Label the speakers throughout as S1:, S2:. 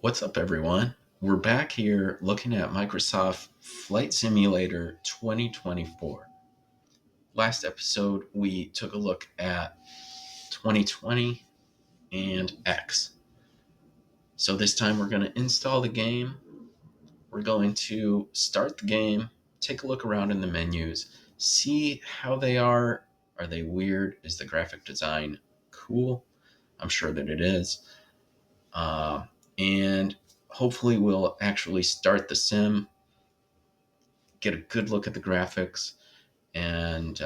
S1: What's up, everyone? We're back here looking at Microsoft Flight Simulator 2024. Last episode, we took a look at 2020 and X. So this time, we're going to install the game. We're going to start the game, take a look around in the menus, see how they are. Are they weird? Is the graphic design cool? I'm sure that it is. And hopefully, we'll actually start the sim, get a good look at the graphics, and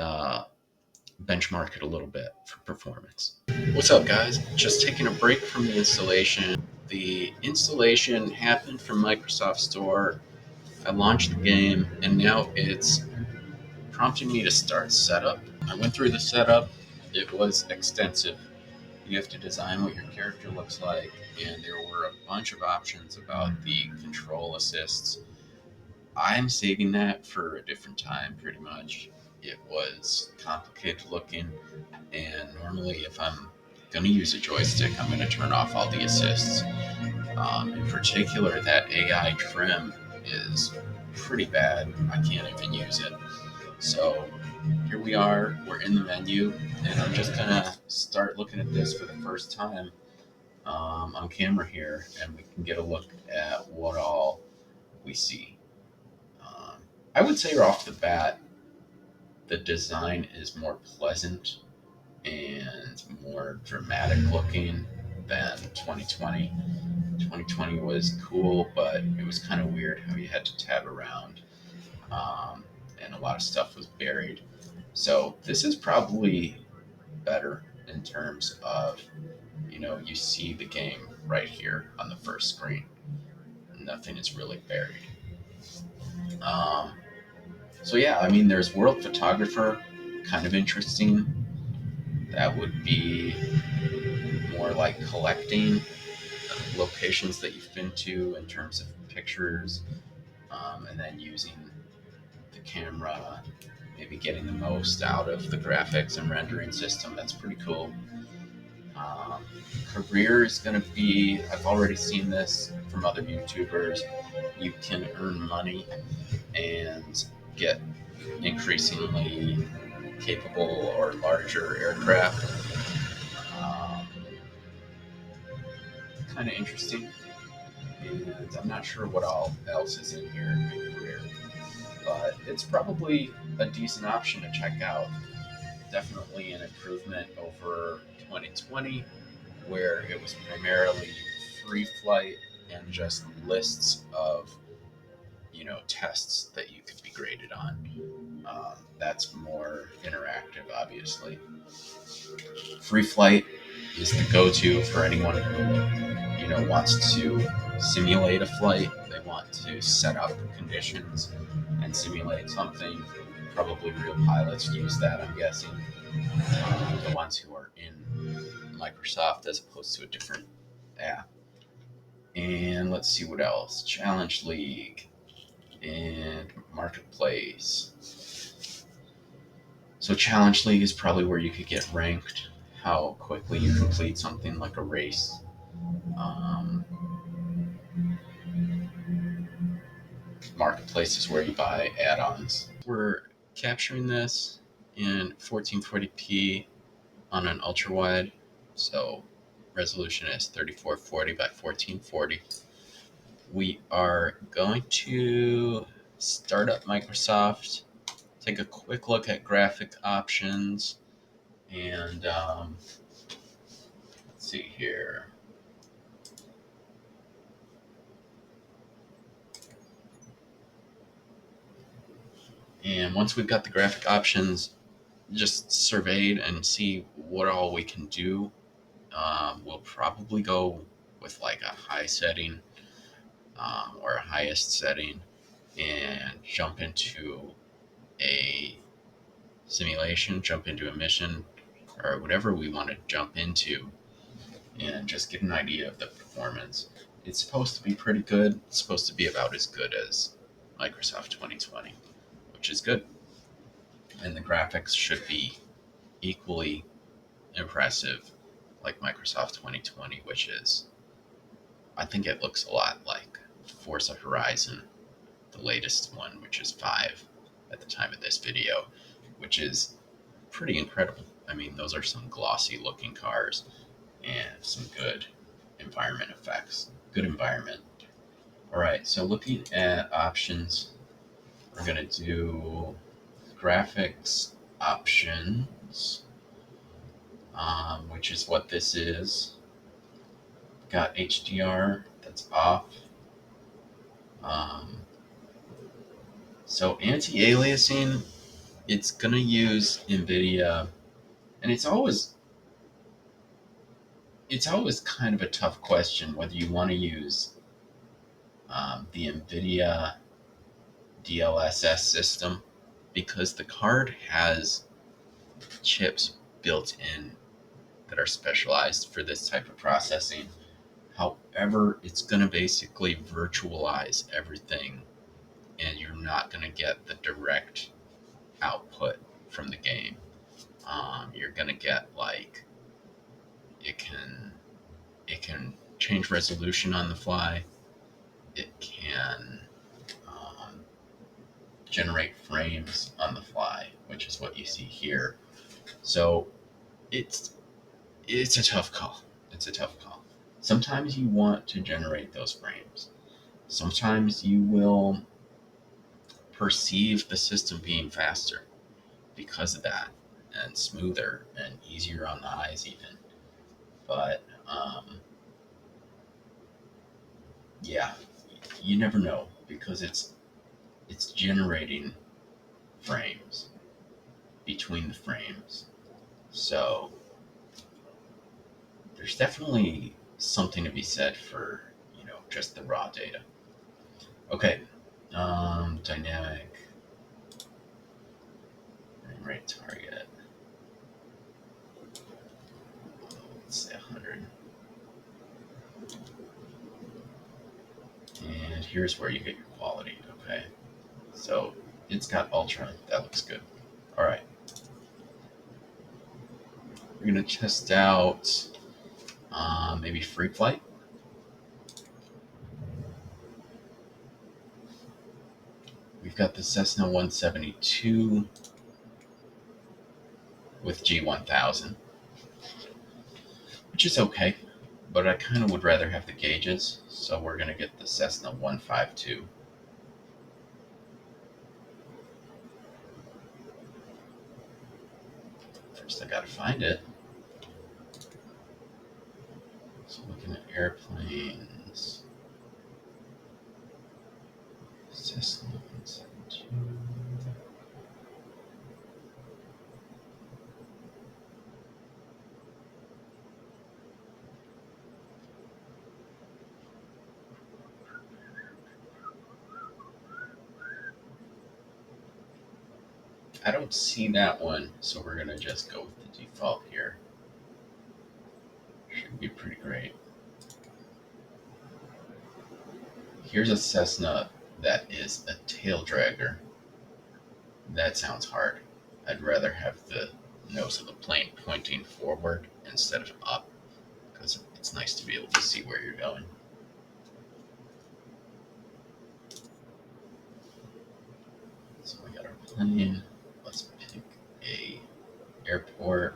S1: benchmark it a little bit for performance. What's up, guys? Just taking a break from the installation. The installation happened from Microsoft Store. I launched the game, and now it's prompting me to start setup. I went through the setup. It was extensive. You have to design what your character looks like, and there were a bunch of options about the control assists. I'm saving that for a different time, pretty much. It was complicated looking, and normally, if I'm going to use a joystick, I'm going to turn off all the assists. In particular, that AI trim is pretty bad. I can't even use it. So here we are, we're in the menu, and I'm just going to start looking at this for the first time on camera here, and we can get a look at what all we see. I would say off the bat, the design is more pleasant and more dramatic looking than 2020. 2020 was cool, but it was kind of weird how you had to tab around, and a lot of stuff was buried. So this is probably better in terms of, you see the game right here on the first screen. Nothing is really buried. Um, so yeah, I mean, there's World Photographer, kind of interesting. That would be more like collecting locations that you've been to in terms of pictures, and then using the camera, maybe getting the most out of the graphics and rendering system. That's pretty cool. Um, Career is going to be, I've already seen this from other YouTubers. You can earn money and get increasingly capable or larger aircraft. Um, Kind of interesting. And I'm not sure what all else is in here in career, but it's probably a decent option to check out. Definitely an improvement over 2020, where it was primarily free flight and just lists of tests that you could be graded on. That's more interactive, obviously. Free flight is the go-to for anyone who wants to simulate a flight. They want to set up conditions and simulate something. Probably real pilots use that, I'm guessing. The ones who are in Microsoft as opposed to a different app. And let's see what else. Challenge League and Marketplace. So Challenge League is probably where you could get ranked, how quickly you complete something like a race. Um, Marketplace is where you buy add-ons. We're capturing this in 1440p on an ultra wide, so resolution is 3440 by 1440. We are going to start up Microsoft, take a quick look at graphic options, and let's see here. And once we've got the graphic options just surveyed and see what all we can do, we'll probably go with like a high setting, or a highest setting, and jump into a simulation, jump into a mission, or whatever we want to jump into, and just get an idea of the performance. It's supposed to be pretty good. It's supposed to be about as good as Microsoft 2020, which is good. And the graphics should be equally impressive like Microsoft 2020, which is I think it looks a lot like Forza Horizon, the latest one, which is 5 at the time of this video, which is pretty incredible. I mean, those are some glossy looking cars and some good environment effects. Good environment. All right, so looking at options, we're going to do graphics options, which is what this is. Got HDR, that's off. So anti-aliasing, it's going to use NVIDIA, and it's always kind of a tough question whether you want to use the NVIDIA DLSS system, because the card has chips built in that are specialized for this type of processing. However, it's going to basically virtualize everything, and you're not going to get the direct output from the game. You're going to get like it can change resolution on the fly. It can generate frames on the fly, which is what you see here. So it's a tough call. It's a tough call. Sometimes you want to generate those frames. Sometimes you will perceive the system being faster because of that, and smoother and easier on the eyes even. But yeah, you never know, because it's generating frames between the frames. So there's definitely something to be said for, just the raw data. Okay, dynamic frame rate target. Let's say 100. And here's where you get your quality. Okay, so it's got ultra. That looks good. All right, we're gonna test out maybe free flight. We've got the Cessna 172 with G1000, which is okay, but I kind of would rather have the gauges, so we're going to get the Cessna 152. First, I got to find it. So looking at airplanes, Cessna 172. I don't see that one, so we're going to just go with the default here. Should be pretty great. Here's a Cessna that is a tail dragger. That sounds hard. I'd rather have the nose of the plane pointing forward instead of up, because it's nice to be able to see where you're going. So we got our plane. Let's pick a airport.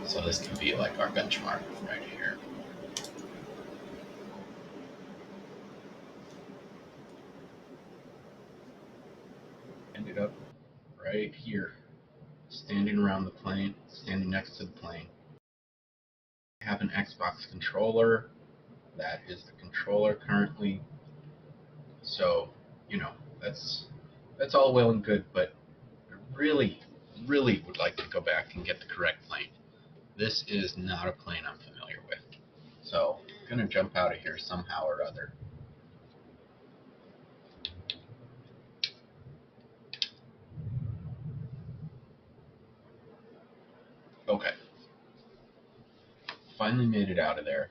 S1: So this can be like our benchmark right here. Ended up right here, standing around the plane, standing next to the plane. I have an Xbox controller. That is the controller currently. So, that's all well and good, but I really, really would like to go back and get the correct plane. This is not a plane I'm familiar with. So I'm going to jump out of here somehow or other. Okay. Finally made it out of there.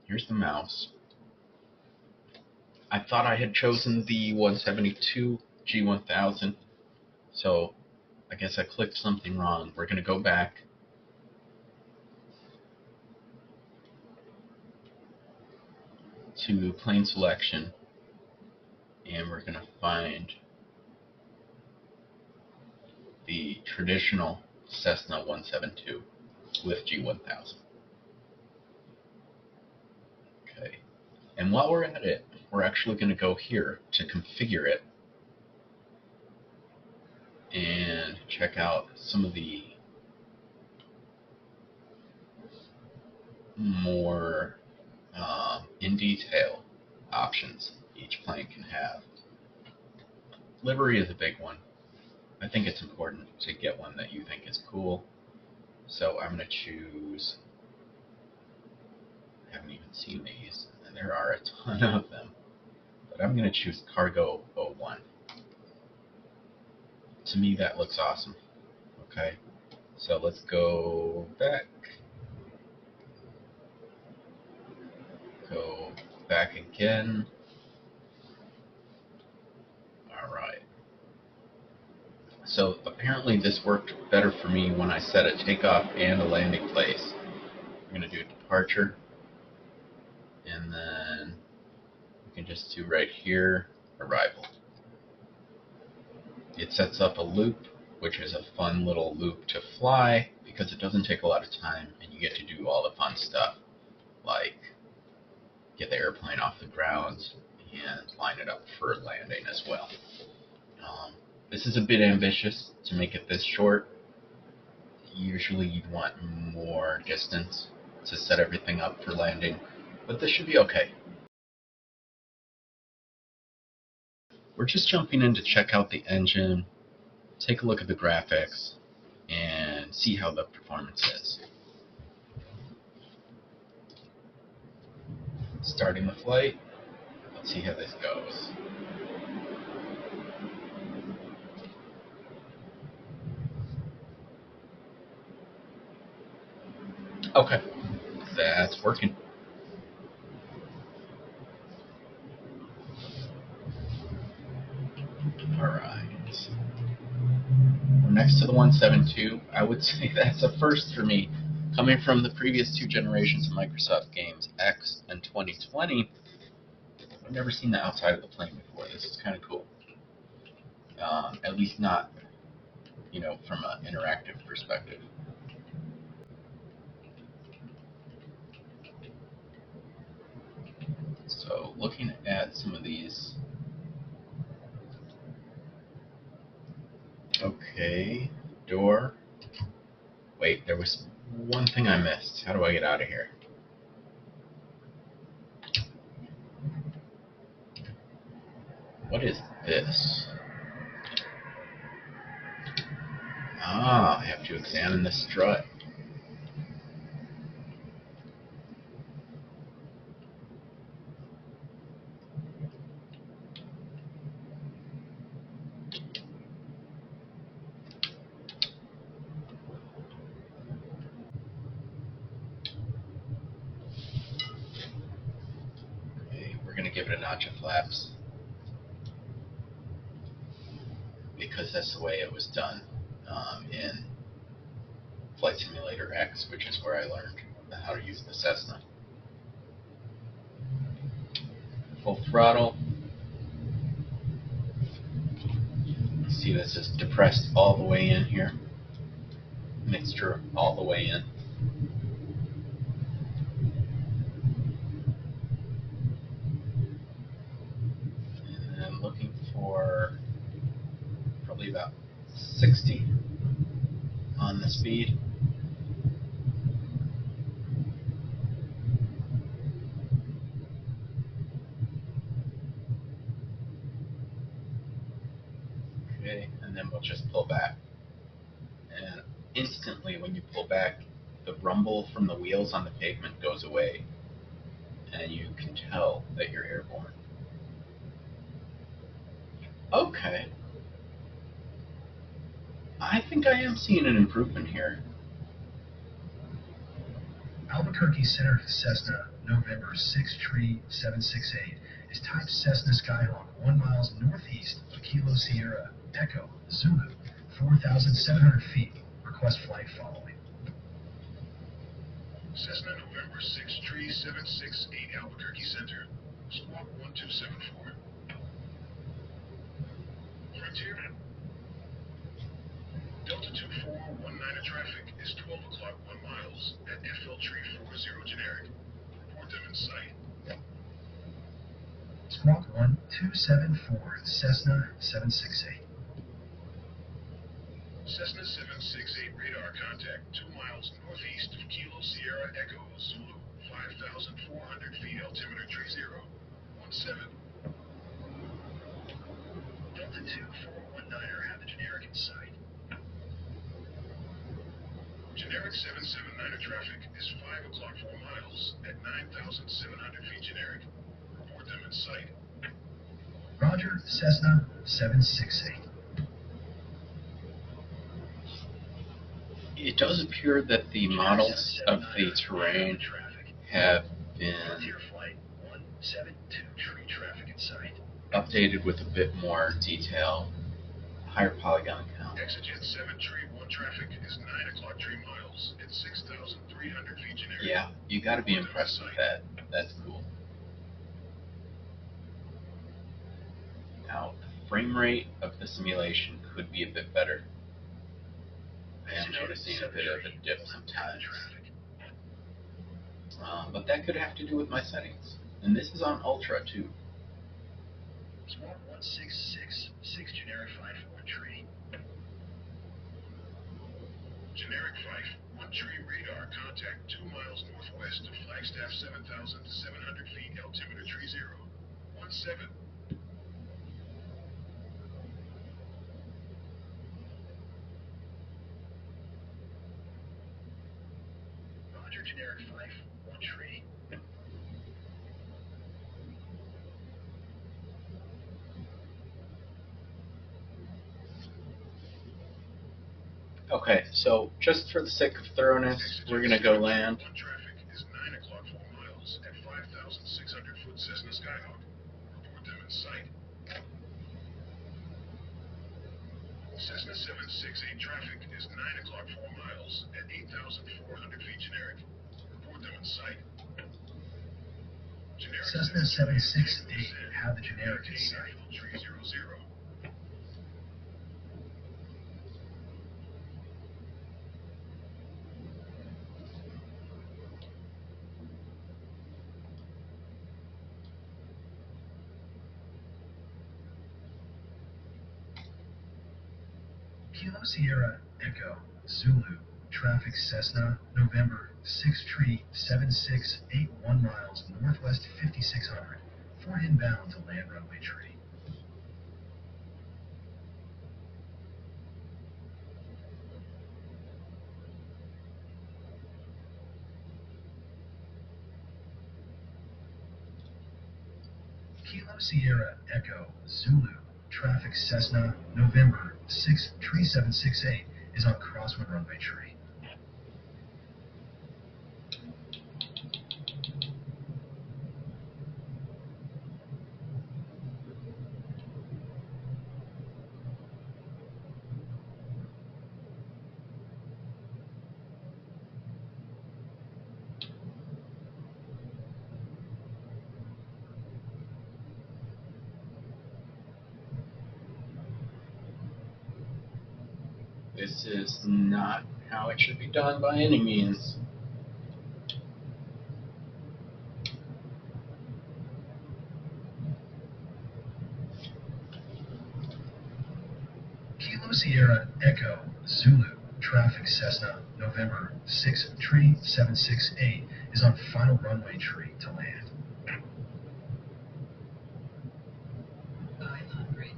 S1: Here's the mouse. I thought I had chosen the 172 G1000. So I guess I clicked something wrong. We're going to go back to plane selection, and we're going to find the traditional Cessna 172 with G1000. Okay, and while we're at it, we're actually going to go here to configure it and check out some of the more in detail options each plane can have. Livery is a big one. I think it's important to get one that you think is cool. So I'm going to choose, I haven't even seen these, and there are a ton of them, but I'm going to choose Cargo 01. To me, that looks awesome. Okay, so let's go back. Go back again. Alright. So apparently this worked better for me when I set a takeoff and a landing place. I'm going to do departure, and then we can just do right here, arrival. It sets up a loop, which is a fun little loop to fly because it doesn't take a lot of time and you get to do all the fun stuff like get the airplane off the ground and line it up for landing as well. This is a bit ambitious to make it this short. Usually you'd want more distance to set everything up for landing, but this should be okay. We're just jumping in to check out the engine, take a look at the graphics, and see how the performance is. Starting the flight. Let's see how this goes. Okay, that's working. Alright. We're next to the 172. I would say that's a first for me. Coming from the previous two generations of Microsoft games, X and 2020, I've never seen the outside of the plane before. This is kind of cool. At least not, from an interactive perspective. So looking at some of these. Okay, door. Wait, there was one thing I missed. How do I get out of here? What is this? Ah, I have to examine the strut. Okay, we're going to give it a notch of flaps because that's the way it was done in Flight Simulator X, which is where I learned how to use the Cessna. Full throttle. See, this is depressed all the way in here. Mixture all the way in. And I'm looking for probably about 60 on the speed. Okay, and then we'll just pull back. And instantly when you pull back, the rumble from the wheels on the pavement goes away, and you can tell that you're airborne. Okay. I think I am seeing an improvement here.
S2: Albuquerque Center for Cessna, November 63768, is type Cessna Skyhawk 1 miles northeast of Kilo Sierra, Echo, Zulu, 4,700 feet. Request flight following.
S3: Cessna November 6 Tree 768 Albuquerque Center. Squawk 1274. Frontier. Delta 2419 traffic is 12 o'clock 1 miles at FL Tree 40 generic. Report them in sight.
S2: Squawk 1274, Cessna 768.
S3: Cessna 768 radar contact 2 miles northeast of Kilo Sierra Echo Zulu 5,400 feet altimeter tree 017.
S2: Delta 2419er have the generic in sight.
S3: Generic 779er traffic is 5 o'clock 4 miles at 9,700 feet generic. Report them in sight.
S2: Roger, Cessna 768.
S1: It does appear that the models of the terrain have been
S2: Frontier flight 172 tree traffic in sight.
S1: updated with a bit more detail, higher polygon count.
S3: Exigent 7 tree 1 traffic is 9 o'clock 3 miles at 6,300 feet generic.
S1: Yeah, you gotta be impressed with that. That's cool. Now, the frame rate of the simulation could be a bit better. I am noticing a bit of a dip sometimes. But that could have to do with my settings. And this is on Ultra too.
S2: Squawk 166, 6 generic 5-4 tree.
S3: Generic 5-1 tree radar contact 2 miles northwest of Flagstaff 7,700 feet altimeter tree 017.
S2: Roger, generic 5-1 tree.
S1: Okay, so just for the sake of thoroughness, we're gonna go land.
S3: Traffic is 9 o'clock 4 miles at 5,600 foot Cessna Skyhawk. Report them in sight. Cessna 768 traffic is 9 o'clock 4 miles at 8,400 feet generic. Report them in sight. Generic
S2: Cessna 768 have the generic in sight.
S3: Tree 00.
S2: Kilo Sierra Echo Zulu traffic Cessna November 6 tree 7681 miles northwest 5600 for inbound to land runway tree. Kilo Sierra Echo Zulu traffic Cessna November 6 tree 768 is on crosswind runway tree.
S1: This is not how it should be done by any means.
S2: Kilo Sierra Echo Zulu traffic Cessna November 6 tree 768 is on final runway tree to land. 500.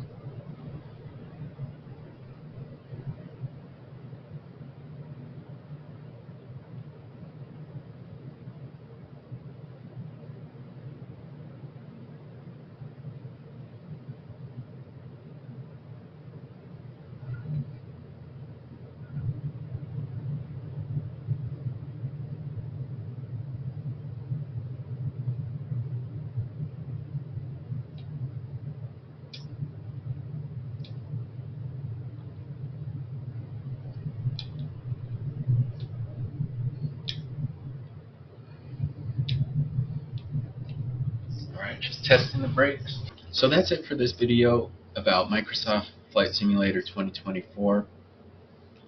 S4: Alright, just testing the brakes.
S1: So that's it for this video about Microsoft Flight Simulator 2024.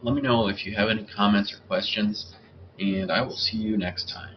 S1: Let me know if you have any comments or questions, and I will see you next time.